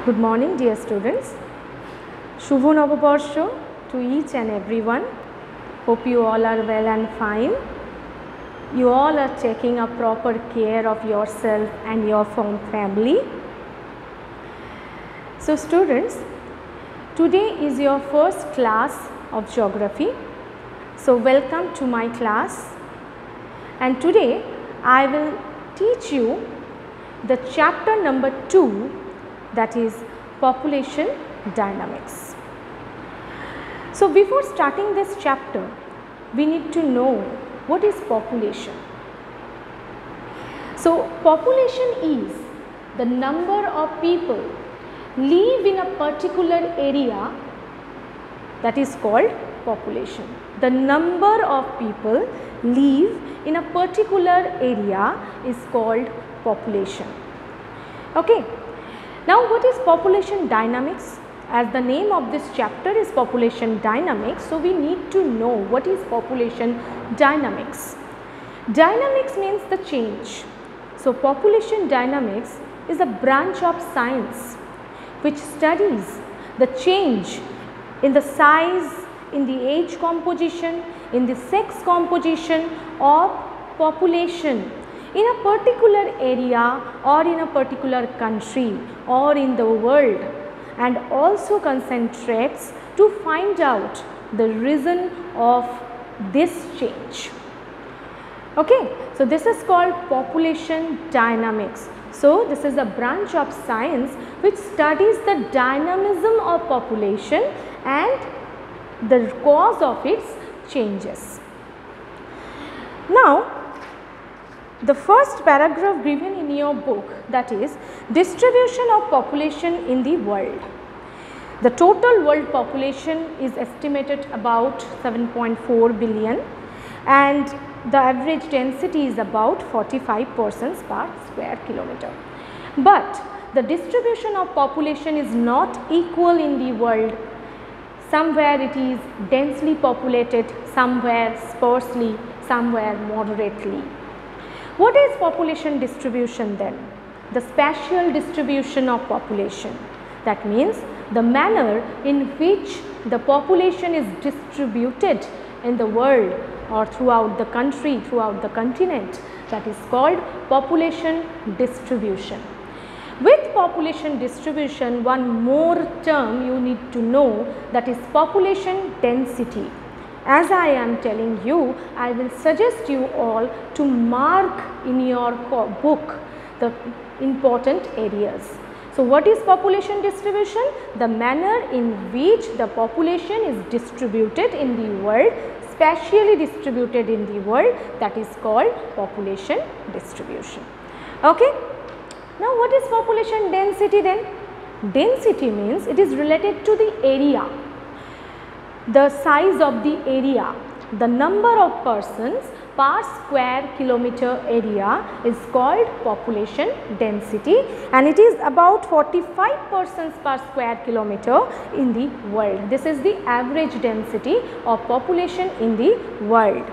Good morning, dear students. Shubho Noboborsho to each and everyone. Hope you all are well and fine. You all are taking a proper care of yourself and your family. So students, today is your first class of geography. So welcome to my class, and today I will teach you the chapter number 2, that is population dynamics. So before starting this chapter, we need to know what is population. So population is the number of people live in a particular area, that is called population. The number of people live in a particular area is called population. Okay. Now what is population dynamics? As the name of this chapter is population dynamics, so we need to know what is population dynamics. Dynamics means the change. So population dynamics is a branch of science which studies the change in the size, in the age composition, in the sex composition of population in a particular area or in a particular country or in the world, and also concentrates to find out the reason of this change. Okay, so this is called population dynamics. So this is a branch of science which studies the dynamism of population and the cause of its changes. Now the first paragraph given in your book, that is distribution of population in the world. The total world population is estimated about 7.4 billion and the average density is about 45 persons per square kilometer. But the distribution of population is not equal in the world. Somewhere it is densely populated, somewhere sparsely, somewhere moderately. What is population distribution then? The spatial distribution of population. That means the manner in which the population is distributed in the world or throughout the country, throughout the continent, that is called population distribution. With population distribution, one more term you need to know, that is population density. As I am telling you, I will suggest you all to mark in your book the important areas. So what is population distribution? The manner in which the population is distributed in the world, spatially distributed in the world, that is called population distribution. Okay. Now what is population density then? Density means it is related to the area, the size of the area. The number of persons per square kilometer area is called population density, and it is about 45 persons per square kilometer in the world. This is the average density of population in the world.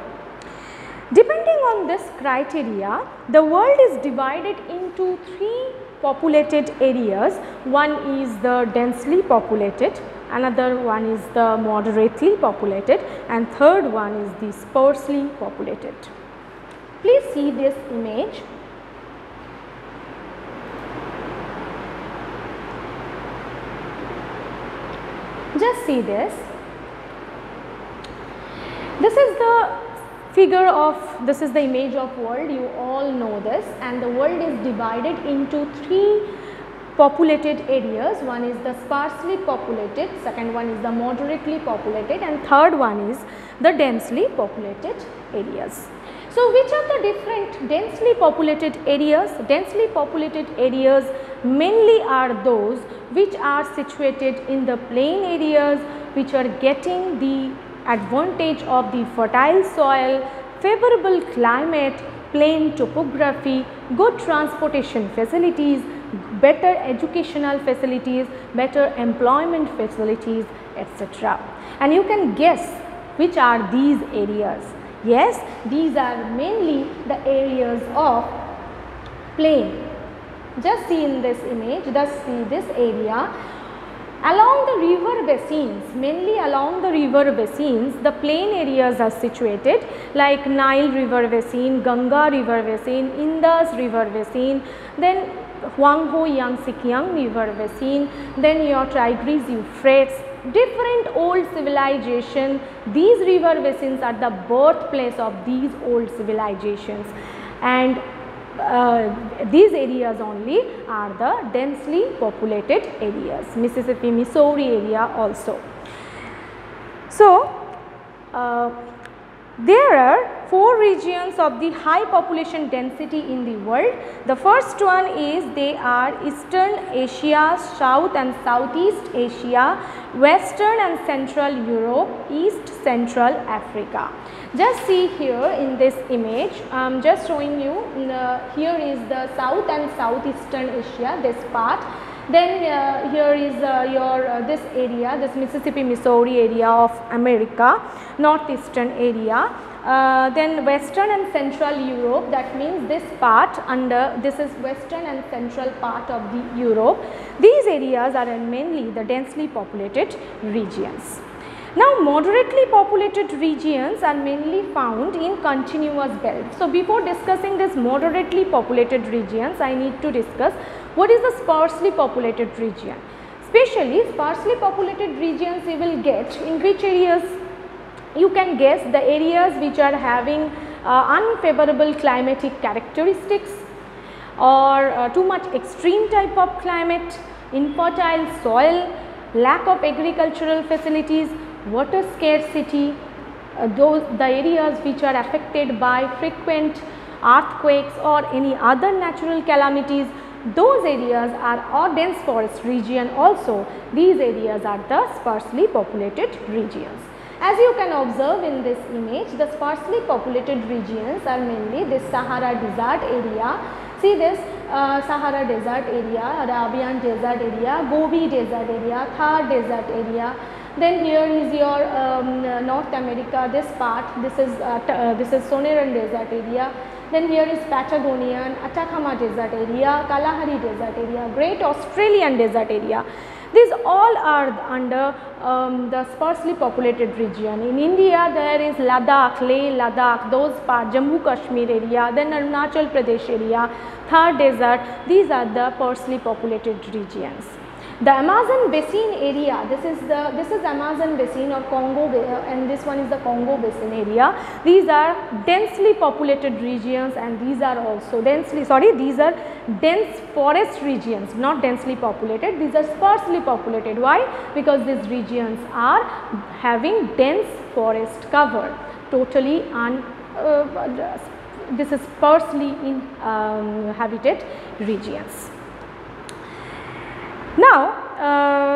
Depending on this criteria, the world is divided into 3 populated areas. One is the densely populated, another one is the moderately populated, and third one is the sparsely populated. Please see this image. Just see this. This is the figure of, this is the image of world, you all know this, and the world is divided into 3 populated areas. One is the sparsely populated, second one is the moderately populated, and third one is the densely populated areas. So which are the different densely populated areas? Densely populated areas mainly are those which are situated in the plain areas, which are getting the advantage of the fertile soil, favorable climate, plain topography, good transportation facilities, better educational facilities, better employment facilities, etc. And you can guess which are these areas. Yes, these are mainly the areas of plain, Just see in this image, just see this area. Along the river basins, mainly along the river basins, the plain areas are situated like Nile river basin, Ganga river basin, Indus river basin, then Huanghe Yangtze-Kiang river basin, then your Tigris, Euphrates, different old civilization. These river basins are the birthplace of these old civilizations, and these areas only are the densely populated areas, Mississippi, Missouri area also. So, there are 4 regions of the high population density in the world. The first one is they are Eastern Asia, South and Southeast Asia, Western and Central Europe, East Central Africa. Just see here in this image, I am just showing you, here is the South and Southeastern Asia, this part. Then here is this area, this Mississippi, Missouri area of America, northeastern area. Then Western and Central Europe, that means this part under, this is Western and Central part of the Europe. These areas are mainly the densely populated regions. Now, moderately populated regions are mainly found in continuous belts. So, before discussing this moderately populated regions, I need to discuss what is the sparsely populated region. Especially sparsely populated regions you will get in which areas? You can guess the areas which are having unfavorable climatic characteristics, or too much extreme type of climate, infertile soil, lack of agricultural facilities, water scarcity, the areas which are affected by frequent earthquakes or any other natural calamities, those areas are, or dense forest region also, these areas are the sparsely populated regions. As you can observe in this image, the sparsely populated regions are mainly this Sahara desert area. See this Sahara desert area, Arabian desert area, Gobi desert area, Thar desert area. Then here is your North America, this part, this is Sonoran desert area. Then here is Patagonian, Atacama desert area, Kalahari desert area, Great Australian desert area. These all are under the sparsely populated region. In India there is Ladakh, Leh Ladakh, those parts, Jammu Kashmir area, then Arunachal Pradesh area, Thar desert, these are the sparsely populated regions. The Amazon basin area, this is Amazon basin or Congo, and this one is the Congo basin area. These are densely populated regions, and these are also these are dense forest regions, not densely populated, these are sparsely populated. Why? Because these regions are having dense forest cover, totally this is sparsely inhabited regions. Now,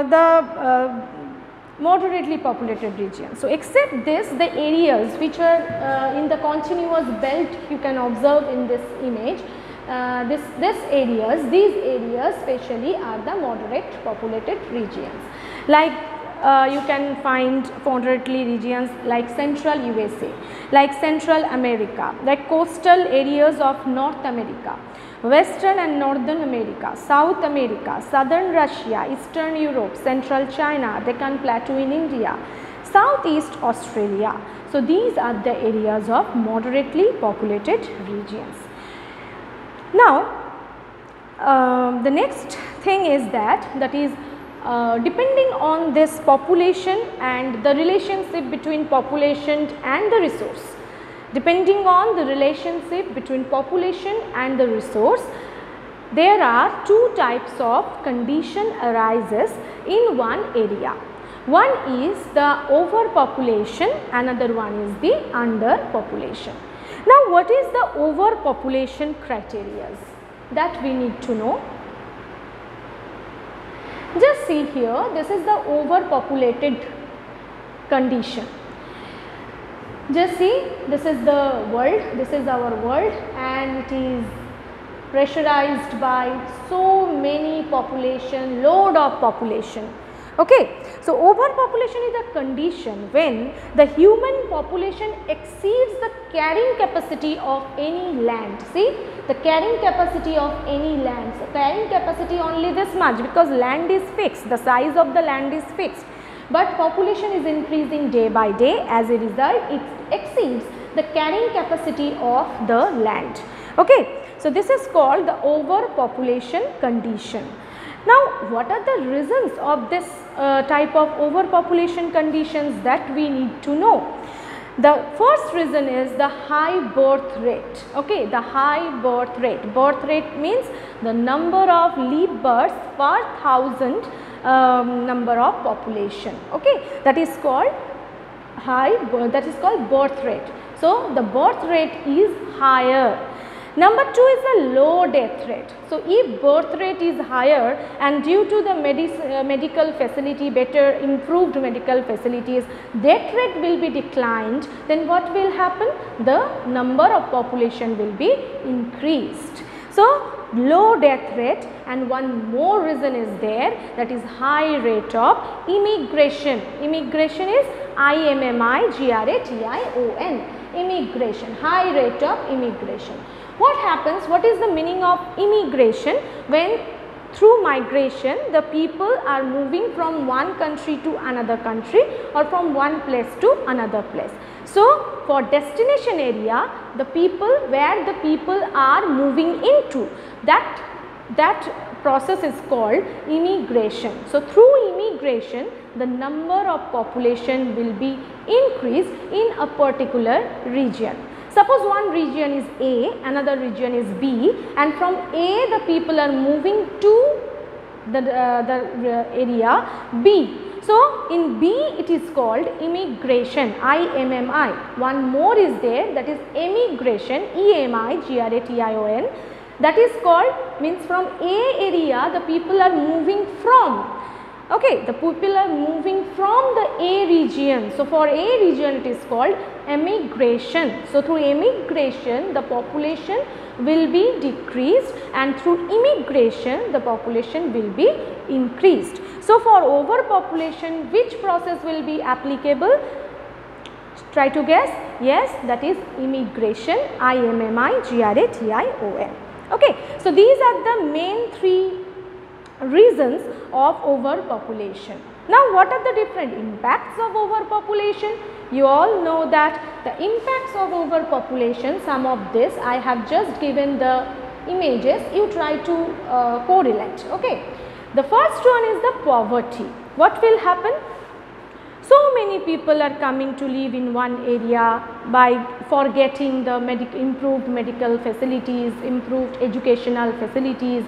the moderately populated regions. So, except this, the areas which are in the continuous belt, you can observe in this image, these areas specially are the moderate populated regions. Like you can find moderately regions like central USA, like Central America, like coastal areas of North America, Western and Northern America, South America, Southern Russia, Eastern Europe, Central China, Deccan Plateau in India, Southeast Australia. So, these are the areas of moderately populated regions. Now, the next thing is that is depending on this population and the relationship between population and the resource. Depending on the relationship between population and the resource, there are two types of condition arises in one area. One is the overpopulation, another one is the underpopulation. Now, what is the overpopulation criteria that we need to know? Just see here, this is the overpopulated condition. Just see, this is the world, this is our world, and it is pressurized by so many population, load of population. Okay. So, overpopulation is a condition when the human population exceeds the carrying capacity of any land. See, the carrying capacity of any land. So, carrying capacity only this much, because land is fixed, the size of the land is fixed, but population is increasing day by day. As a result, it exceeds the carrying capacity of the land. Okay. So, this is called the overpopulation condition. Now, what are the reasons of this type of overpopulation conditions that we need to know? The first reason is the high birth rate. Okay, the high birth rate. Birth rate means the number of live births per thousand number of population. Okay, that is called birth rate. So, the birth rate is higher. Number 2 is the low death rate. So, if birth rate is higher and due to the medical facility, better improved medical facilities, death rate will be declined, then what will happen? The number of population will be increased. So, low death rate, and one more reason is there, that is high rate of immigration. Immigration is IMMIGRATION, immigration, high rate of immigration. What happens? What is the meaning of immigration? When through migration the people are moving from one country to another country or from one place to another place. So, for destination area, the people where the people are moving into, that process is called immigration. So, through immigration the number of population will be increased in a particular region. Suppose one region is A, another region is B, and from A the people are moving to the area B. So, in B it is called immigration, IMMI. One more is there, that is emigration, EMIGRATION. That is called, means from A area the people are moving from. Okay, the people are moving from the A region. So, for A region it is called emigration. So, through emigration the population will be decreased, and through immigration the population will be increased. So, for overpopulation, which process will be applicable? Try to guess. Yes, that is immigration, IMMIGRATION. Okay. So, these are the main 3 reasons of overpopulation. Now, what are the different impacts of overpopulation? You all know that the impacts of overpopulation, some of this I have just given the images, you try to correlate. Okay. The first one is the poverty. What will happen? So many people are coming to live in one area by forgetting the improved medical facilities, improved educational facilities.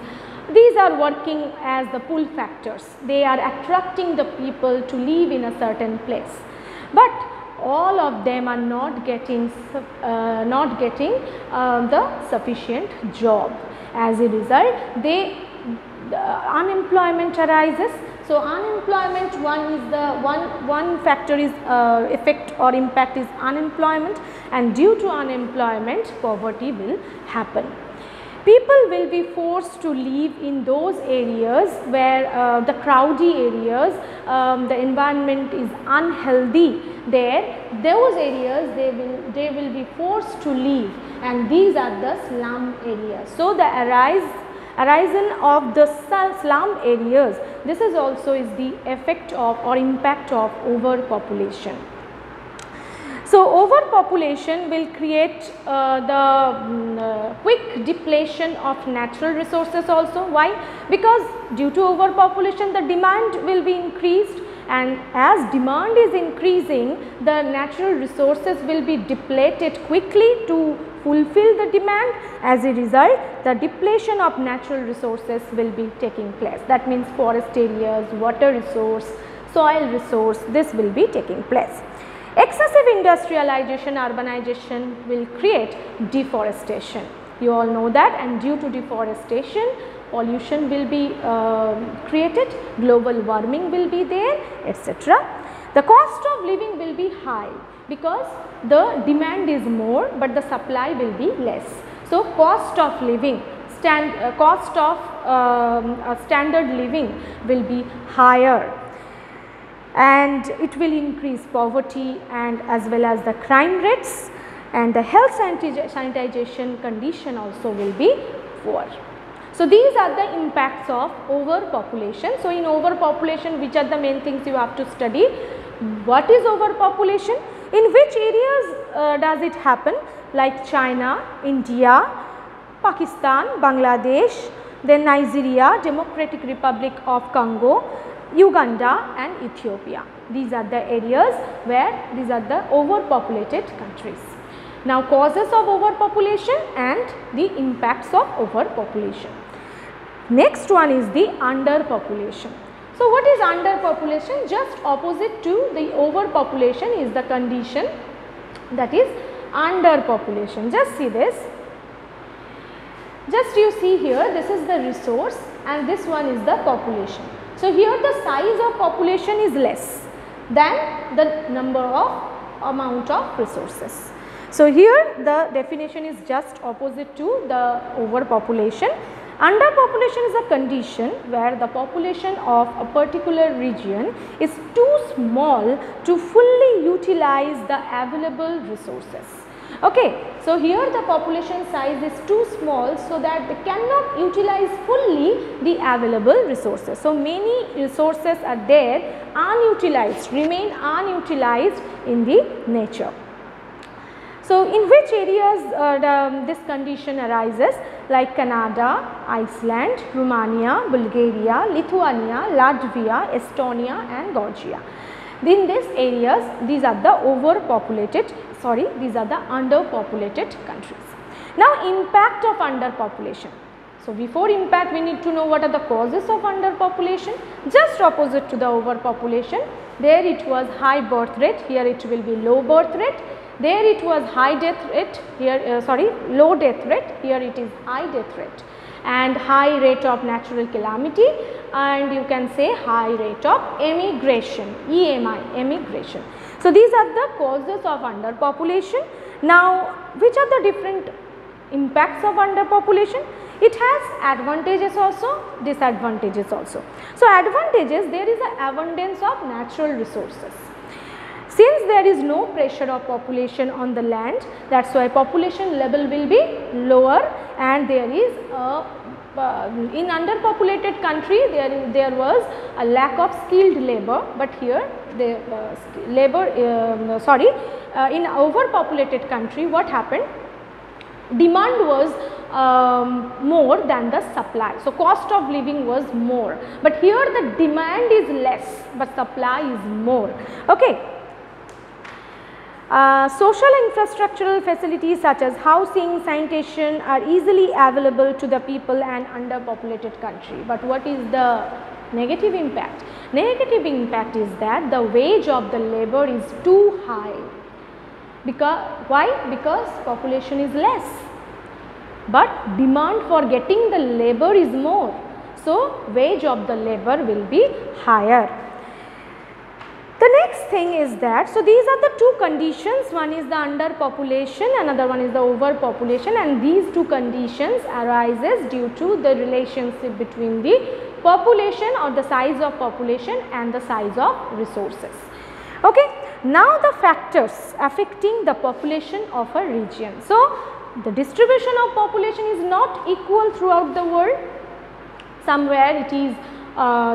These are working as the pull factors. They are attracting the people to live in a certain place. But all of them are not getting the sufficient job. As a result, unemployment arises. So, unemployment, one factor is effect or impact is unemployment, and due to unemployment poverty will happen. People will be forced to live in those areas where the crowded areas, the environment is unhealthy. Those areas they will be forced to live, and these are the slum areas. So, the arisen of the slum areas, this is also is the effect of or impact of overpopulation. So, overpopulation will create the quick depletion of natural resources also. Why? Because due to overpopulation the demand will be increased, and as demand is increasing the natural resources will be depleted quickly to fulfill the demand. As a result, the depletion of natural resources will be taking place. That means forest areas, water resource, soil resource, this will be taking place. Excessive industrialization, urbanization will create deforestation. You all know that, and due to deforestation, pollution will be created, global warming will be there, etc. The cost of living will be high because the demand is more but the supply will be less. So, cost of living, standard living will be higher. and it will increase poverty and as well as the crime rates, and the health sanitization condition also will be poor. So, these are the impacts of overpopulation. So, in overpopulation, which are the main things you have to study? What is overpopulation? In which areas does it happen? Like China, India, Pakistan, Bangladesh, then Nigeria, Democratic Republic of Congo, Uganda and Ethiopia. These are the areas where these are the overpopulated countries. Now, causes of overpopulation and the impacts of overpopulation. Next one is the underpopulation. So, what is underpopulation? Just opposite to the overpopulation is the condition, that is underpopulation. Just see this. Just you see here, this is the resource and this one is the population. So, here the size of population is less than the number of amount of resources. So, here the definition is just opposite to the overpopulation. Underpopulation is a condition where the population of a particular region is too small to fully utilize the available resources. Okay. So, here the population size is too small, so that they cannot utilize fully the available resources. So, many resources are there unutilized, remain unutilized in the nature. So, in which areas this condition arises? Like Canada, Iceland, Romania, Bulgaria, Lithuania, Latvia, Estonia and Georgia. In these areas, these are the these are the underpopulated countries. Now, impact of underpopulation. So, before impact we need to know what are the causes of underpopulation. Just opposite to the overpopulation, there it was high birth rate, here it will be low birth rate. There it was high death rate, here low death rate, here it is high death rate, and high rate of natural calamity, and you can say high rate of emigration, EMI, emigration. So, these are the causes of underpopulation. Now, which are the different impacts of underpopulation? It has advantages also, disadvantages also. So, advantages, there is an abundance of natural resources. Since there is no pressure of population on the land, that is why population level will be lower, and there is a in underpopulated country there was a lack of skilled labor, but here the in overpopulated country what happened? Demand was more than the supply. So, cost of living was more, but here the demand is less but supply is more. Okay. Social infrastructural facilities such as housing, sanitation are easily available to the people and underpopulated country. But what is the negative impact? Negative impact is that the wage of the labor is too high. Why? Because population is less, but demand for getting the labor is more. So, wage of the labor will be higher. The next thing is that, so these are the two conditions, one is the underpopulation, another one is the overpopulation, and these two conditions arises due to the relationship between the population or the size of population and the size of resources. Okay. Now, the factors affecting the population of a region. So, the distribution of population is not equal throughout the world. Somewhere it is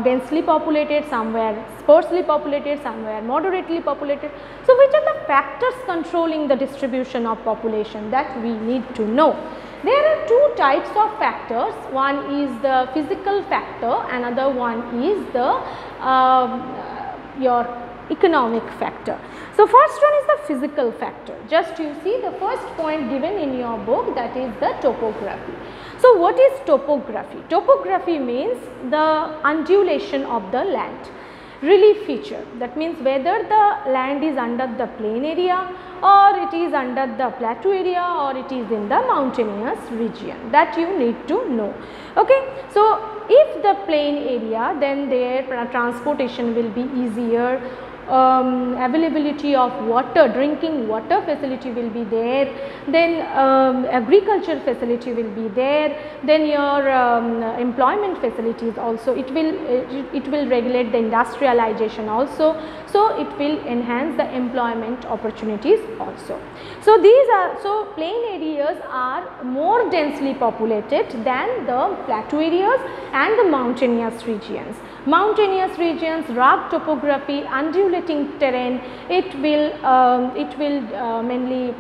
densely populated, somewhere sparsely populated, somewhere moderately populated. So, which are the factors controlling the distribution of population, that we need to know. There are two types of factors, one is the physical factor, another one is the your economic factor. So, first one is the physical factor. Just you see the first point given in your book, that is the topography. So, what is topography? Topography means the undulation of the land. Relief feature, that means whether the land is under the plain area or it is under the plateau area or it is in the mountainous region, that you need to know. Okay. So, if the plain area, then their transportation will be easier. availability of water, drinking water facility will be there, then agriculture facility will be there, then your employment facilities also, it will regulate the industrialization also. So, it will enhance the employment opportunities also. So, plain areas are more densely populated than the plateau areas and the mountainous regions. Mountainous regions, rugged topography, undulating terrain, it will mainly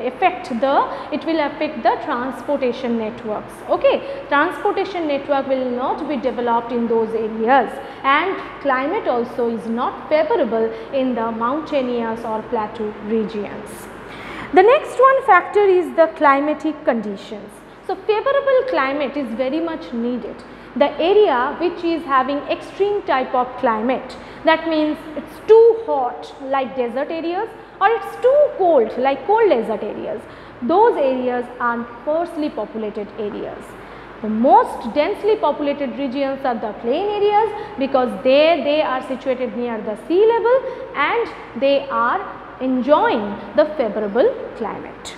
affect the transportation networks. Okay, transportation network will not be developed in those areas, and climate also is not favorable in the mountainous or plateau regions. The next one factor is the climatic conditions. So, favorable climate is very much needed. The area which is having extreme type of climate, that means it is too hot like desert areas, or it is too cold like cold desert areas, those areas are sparsely populated areas. The most densely populated regions are the plain areas, because there they are situated near the sea level and they are enjoying the favorable climate.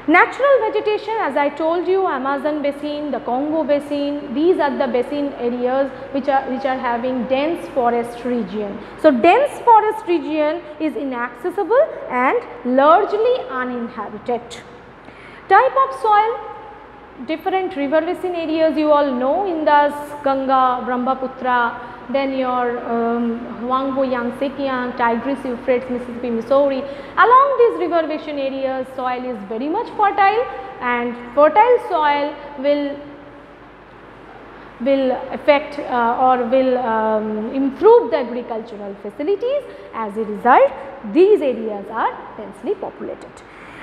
Natural vegetation, as I told you, Amazon basin, the Congo basin, these are the basin areas which are having dense forest region. So, dense forest region is inaccessible and largely uninhabited. Type of soil, different river basin areas you all know, Indus, Ganga, Brahmaputra, then your Huangbo, Yangtze Kiang, Tigris, Euphrates, Mississippi, Missouri. Along these river basin areas, soil is very much fertile, and fertile soil will affect or will improve the agricultural facilities. As a result, these areas are densely populated.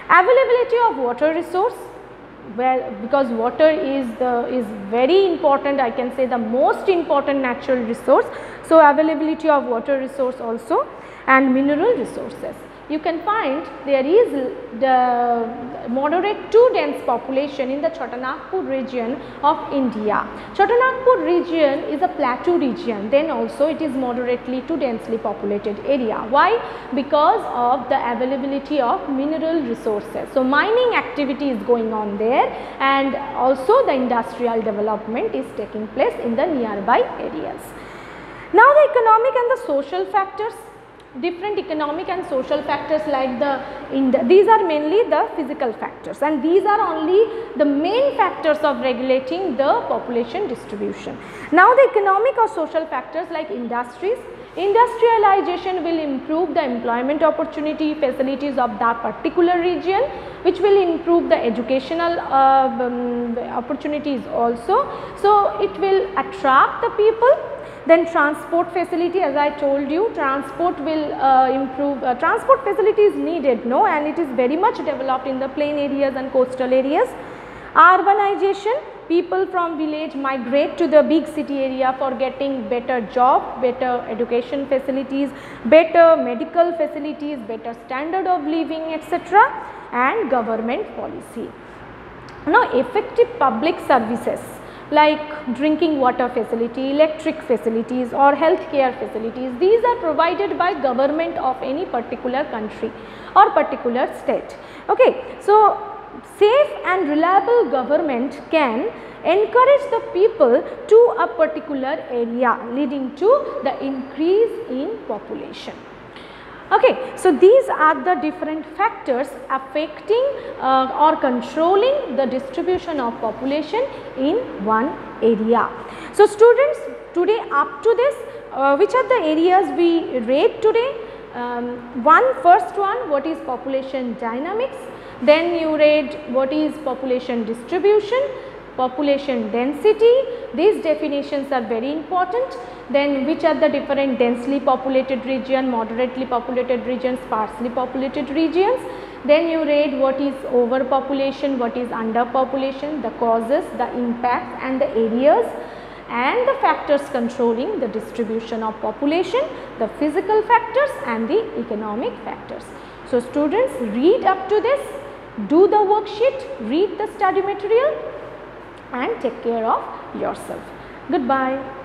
Availability of water resource, well, because water is very important, I can say the most important natural resource. So, availability of water resource also, and mineral resources. You can find there is the moderate to dense population in the Chotanagpur region of India. Chotanagpur region is a plateau region, then also it is moderately to densely populated area. Why? Because of the availability of mineral resources. So, mining activity is going on there, and also the industrial development is taking place in the nearby areas. Now, the economic and the social factors. Different economic and social factors like these are mainly the physical factors, and these are only the main factors of regulating the population distribution. Now, the economic or social factors like industries. Industrialization will improve the employment opportunity facilities of that particular region, which will improve the educational opportunities also. So, it will attract the people. Then transport facility, as I told you, transport will improve, transport facility is needed, no, and it is very much developed in the plain areas and coastal areas. Urbanization, people from village migrate to the big city area for getting better job, better education facilities, better medical facilities, better standard of living, etc., and government policy. Now, effective public services like drinking water facility, electric facilities or healthcare facilities, these are provided by government of any particular country or particular state. Okay. So, safe and reliable government can encourage the people to a particular area, leading to the increase in population. Okay. So, these are the different factors affecting or controlling the distribution of population in one area. So, students, today up to this, which are the areas we read today? First one, what is population dynamics, then you read what is population distribution, population density, these definitions are very important. Then which are the different densely populated region, moderately populated regions, sparsely populated regions. Then you read what is overpopulation, what is underpopulation, the causes, the impacts and the areas, and the factors controlling the distribution of population, the physical factors and the economic factors. So, students, read up to this, do the worksheet, read the study material and take care of yourself. Goodbye.